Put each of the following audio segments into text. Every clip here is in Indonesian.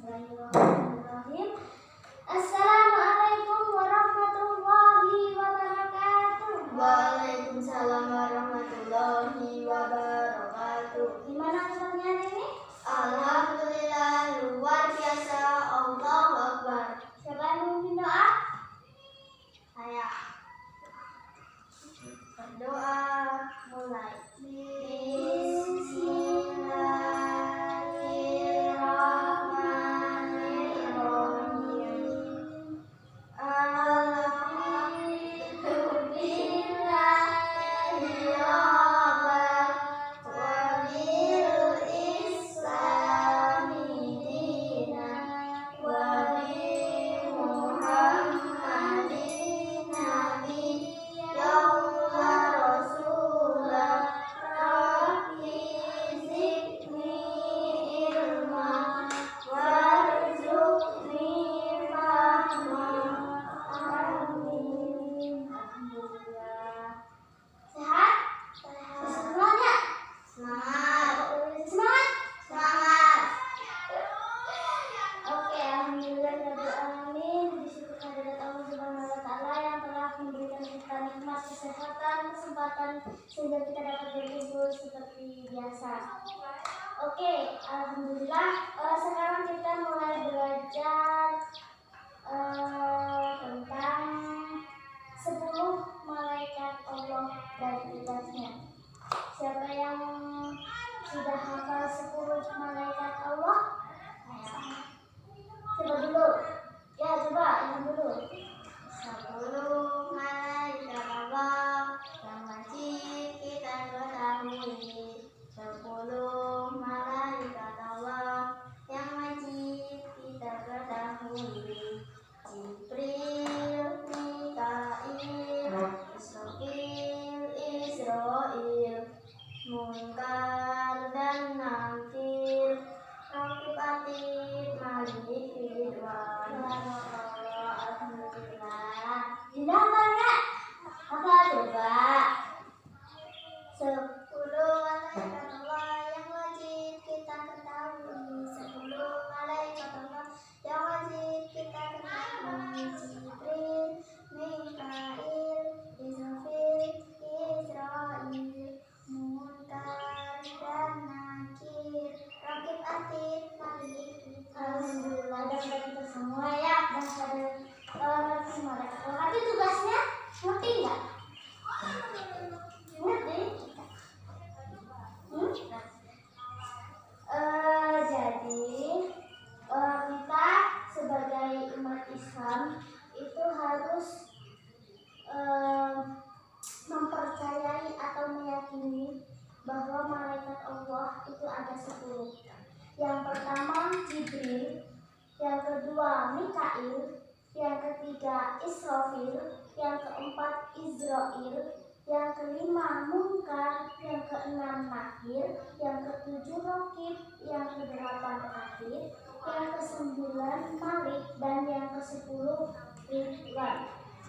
Bismillahirrahmanirrahim. Assalamualaikum warahmatullahi wabarakatuh. Waalaikumsalam warahmatullahi wabarakatuh. Gimana kabarnya hari ini? Alhamdulillah, luar biasa. Allahu Akbar. Siapa yang mau mimpin doa? Saya berdoa mulai. Kesehatan, kesempatan sehingga kita dapat berkumpul seperti biasa. Oke, alhamdulillah. Sekarang kita mulai belajar tentang 10 malaikat Allah dan tugasnya. Siapa yang sudah hafal 10 malaikat Allah? Coba dulu. Ya, coba yang dulu. 10 malaikat Allah yang wajib kita ketahui. 10 malaikat Allah yang wajib kita ketahui. Jibril, Mikail, Israil, Munkar dan Nakir, Raqib Atid, Malik, Ridwan. Alhamdulillah. Dinda hafal nggak? Hafal coba. 10 malaikat Allah yang wajib kita ketahui. 10 malaikat Allah yang wajib kita ketahui. Jibril, Mikail, Israil, Munkar dan Nakir, Raqib Atid, Malik, Alhamdulillah, dan pada kita semua ya. Dan pada ngerti malaikat Allah. Tapi tugasnya ngerti nggak? Ngerti? Jadi kita sebagai umat Islam itu harus mempercayai atau meyakini bahwa malaikat Allah itu ada 10. Yang pertama Jibril, yang kedua Mikail, yang ketiga Israfil, yang keempat Israil, yang kelima Munkar, yang keenam Nakir, yang ketujuh Raqib, yang kedelapan Atid, yang kesembilan Malik, dan yang kesepuluh Ridwan.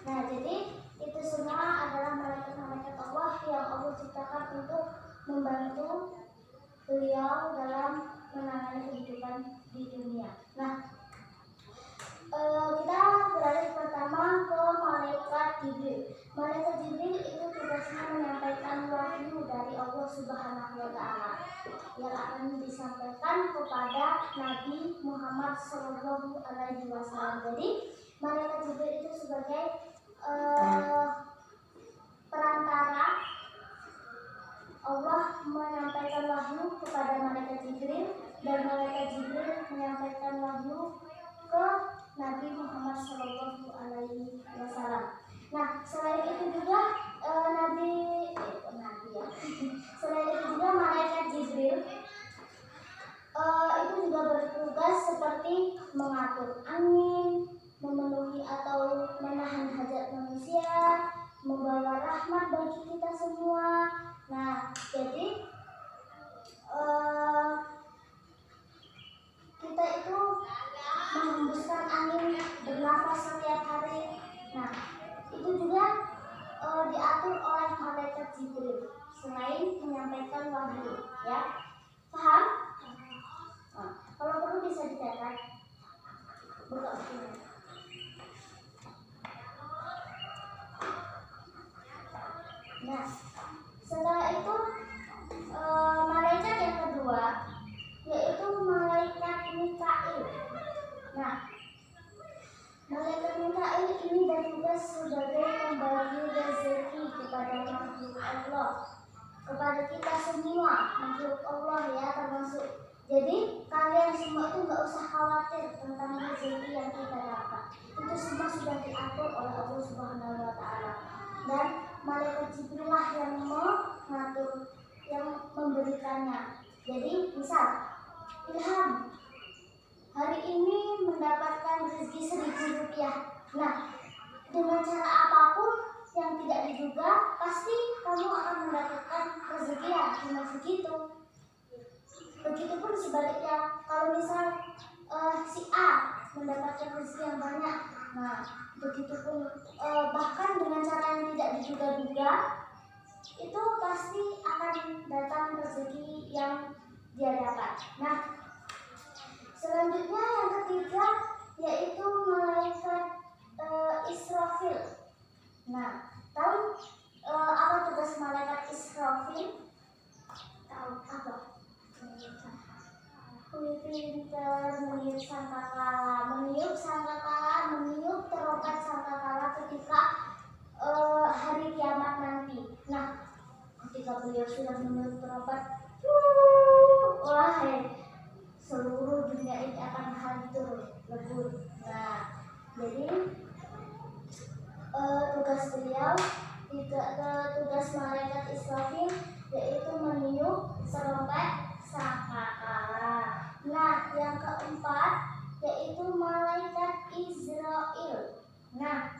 Nah, jadi itu semua adalah malaikat-malaikat Allah yang Allah ciptakan untuk membantu beliau dalam menangani kehidupan di dunia. Nah, kita beralih pertama ke malaikat Jibril. Malaikat Jibril itu tugasnya menyampaikan wahyu dari Allah Subhanahu wa Ta'ala yang akan disampaikan kepada Nabi Muhammad Sallallahu Alaihi Wasallam. Jadi malaikat Jibril itu sebagai perantara. Allah menyampaikan wahyu kepada malaikat Jibril dan malaikat Jibril menyampaikan wahyu ke Nabi Muhammad Sallallahu Alaihi Wasallam. Nah, selain itu juga selain itu juga malaikat Jibril itu juga bertugas seperti mengatur angin, memenuhi atau menahan hajat manusia, membawa rahmat bagi kita semua. Nah, jadi kita itu menghembuskan angin, bernafas setiap hari. Nah, itu juga diatur oleh malaikat Jibril selain menyampaikan wahyu, ya. Paham? Nah, kalau perlu bisa dicatat. buka bukunya. Nah, setelah itu malaikat yang kedua yaitu malaikat Mikail. Nah, malaikat Mikail ini bertugas sebagai pembagi rezeki kepada makhluk Allah, kepada kita semua makhluk Allah ya termasuk. Jadi kalian semua itu nggak usah khawatir tentang rezeki yang kita dapat. Itu semua sudah diatur oleh Allah Subhanahu Wa Taala. Dan malaikat Jibril lah yang mengatur, yang memberikannya. Jadi misal Ilham hari ini mendapatkan rezeki 1.000 rupiah. Nah, dengan cara apapun yang tidak diduga, pasti kamu akan mendapatkan rezeki yang cuma segitu. Begitupun sebaliknya, kalau misal si A mendapatkan rezeki yang banyak, nah begitupun bahkan dengan cara yang tidak diduga-duga, itu pasti akan datang rezeki yang dia dapat. Nah, selanjutnya yang ketiga yaitu malaikat Israfil. Nah, tahu apa tugas malaikat Israfil? Tahu apa? Pintar meniup sangkakala, meniup terokat sangkakala ketika hari kiamat nanti. Nah, ketika beliau sudah meniup terokat, wah, seluruh dunia ini akan hancur lebur. Nah, jadi tugas beliau, tugas malaikat Israfil yaitu meniup serompet sangkakala. Nah, yang keempat yaitu malaikat Israel. Nah,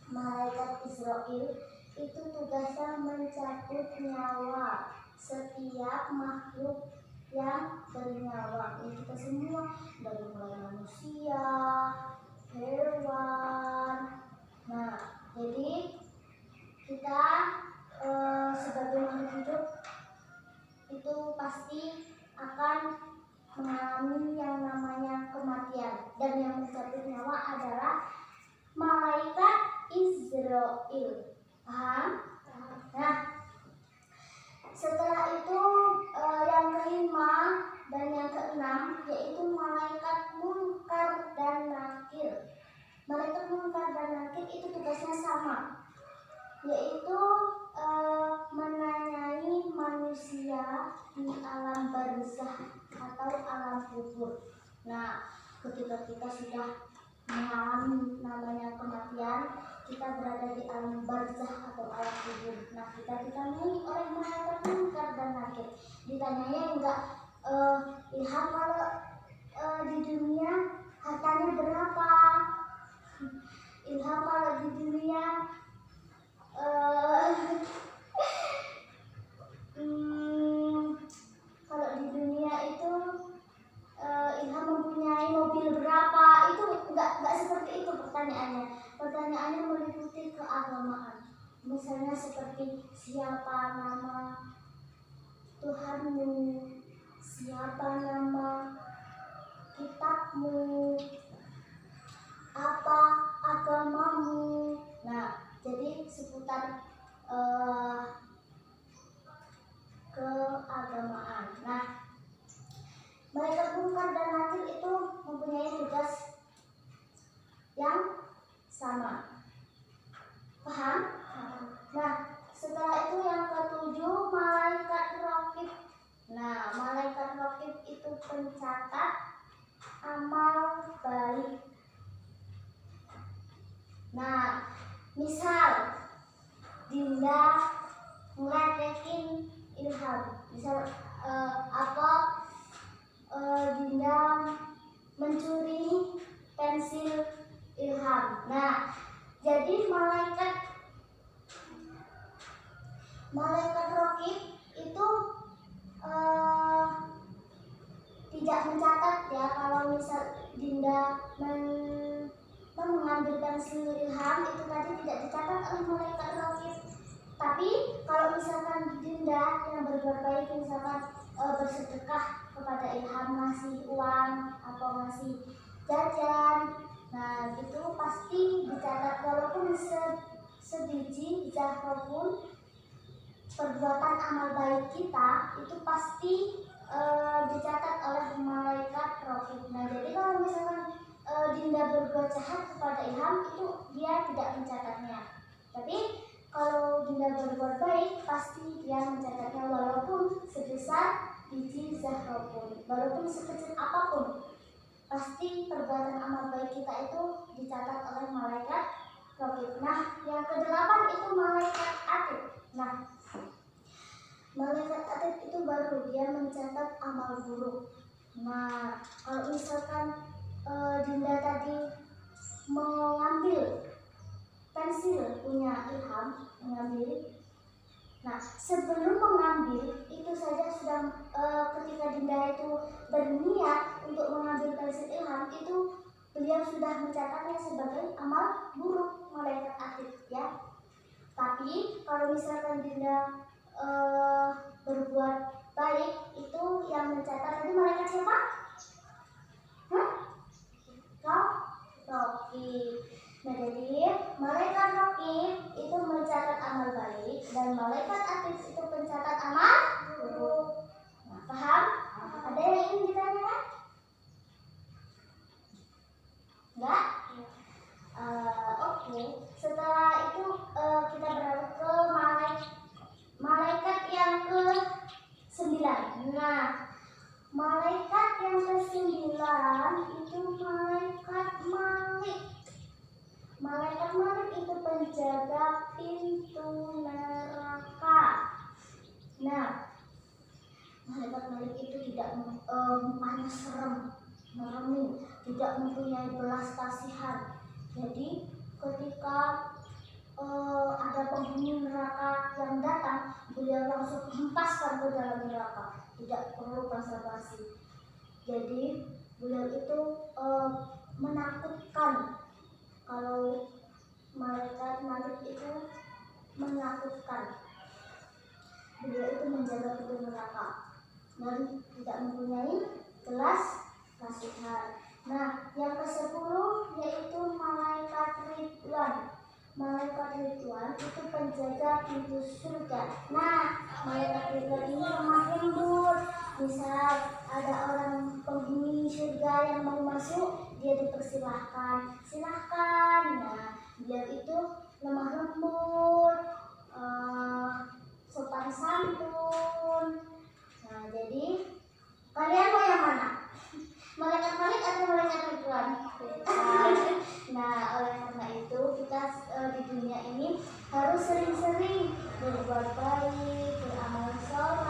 malaikat Israel itu tugasnya mencabut nyawa setiap makhluk yang bernyawa. Ini kita semua, dari mulai manusia, hewan. Nah, jadi kita sebagai makhluk hidup itu pasti akan mengalami yang namanya kematian, dan yang mencabut nyawa adalah malaikat Israel. Paham? Nah, setelah itu yang kelima dan yang keenam yaitu malaikat Munkar dan Nakir. Malaikat Munkar dan Nakir itu tugasnya sama, yaitu menanyai manusia di alam barzah atau alam kubur. Nah, ketika kita sudah mengalami namanya kematian, kita berada di alam barzah atau alam kubur. Nah, kita ditanyai oleh malaikat Munkar dan Nakir. Ditanyanya enggak, Ilham kalau di dunia hartanya berapa? Ilham kalau di dunia kalau di dunia itu Ilham mempunyai mobil berapa? Itu enggak seperti itu pertanyaannya. Pertanyaannya meliputi keagamaan. Misalnya seperti siapa nama Tuhanmu, siapa nama kitabmu, apa agamamu. Nah, jadi seputar keagamaan. Nah, malaikat Munkar dan Nakir itu mempunyai tugas yang sama. Paham? Nah, setelah itu yang ketujuh malaikat Raqib. Nah, malaikat Raqib itu pencatat amal baik. Nah, misal Dinda ngeledekin Ilham, misal Dinda mencuri pensil Ilham. Nah, jadi malaikat Raqib itu tidak mencatat ya kalau misal Dinda mengambil pensil Ilham, itu tadi tidak dicatat oleh malaikat Raqib. Tapi kalau misalkan Dinda yang berbuat baik, misalkan bersedekah kepada Ilham, ngasih uang atau ngasih jajan. Nah, itu pasti dicatat walaupun sebiji pun perbuatan amal baik kita itu pasti dicatat oleh malaikat raqib. Nah, jadi kalau misalkan Dinda berbuat jahat kepada Ilham itu dia tidak mencatatnya. Tapi kalau Dinda berbuat baik pasti dia mencatatnya walaupun sebesar biji zahra pun, walaupun sekecil apapun. Pasti perbuatan amal baik kita itu dicatat oleh malaikat raqib. Nah, yang kedelapan itu malaikat atid. Nah, malaikat atid itu baru dia mencatat amal buruk. Nah, kalau misalkan Dinda tadi mengambil pensil punya Ilham, nah sebelum mengambil itu saja sudah ketika Dinda itu berniat untuk mengambil pensil Ilham itu beliau sudah mencatatnya sebagai amal buruk malaikat atid ya. Tapi kalau misalkan Dinda berbuat baik itu yang mencatat tadi malaikat siapa? Raqib. Nah, jadi malaikat raqib itu mencatat amal baik dan malaikat atid itu pencatat amal buruk. Nah, paham? Ada yang ingin ditanyakan? Enggak? Oke. Setelah itu kita beralih ke malaikat yang ke-9. Nah, malaikat yang ke-9 itu malaikat Malik. Malaikat Malik itu penjaga pintu neraka. Nah, malaikat Malik itu tidak mukanya serem, mereming, tidak mempunyai belas kasihan. Jadi ketika ada penghuni neraka yang datang, beliau langsung hempaskan ke dalam neraka, tidak perlu basa-basi. Jadi beliau itu menakutkan. Kalau malaikat Malik itu menakutkan, beliau itu menjaga pintu neraka dan tidak mempunyai belas kasihan. Nah, yang ke-10 yaitu malaikat Ridwan. Malaikat Ridwan itu penjaga pintu surga. Nah, malaikat Ridwan ini lemah lembut. Misal ada orang penghuni surga yang mau masuk, dia dipersilahkan, silahkan. Nah, dia itu lemah lembut, sopan santun. Nah, jadi kalian mau yang mana? Malaikat Malik atau malaikat Ridwan? Nah, oleh karena itu kita di dunia ini harus sering-sering berbuat baik, beramal soleh.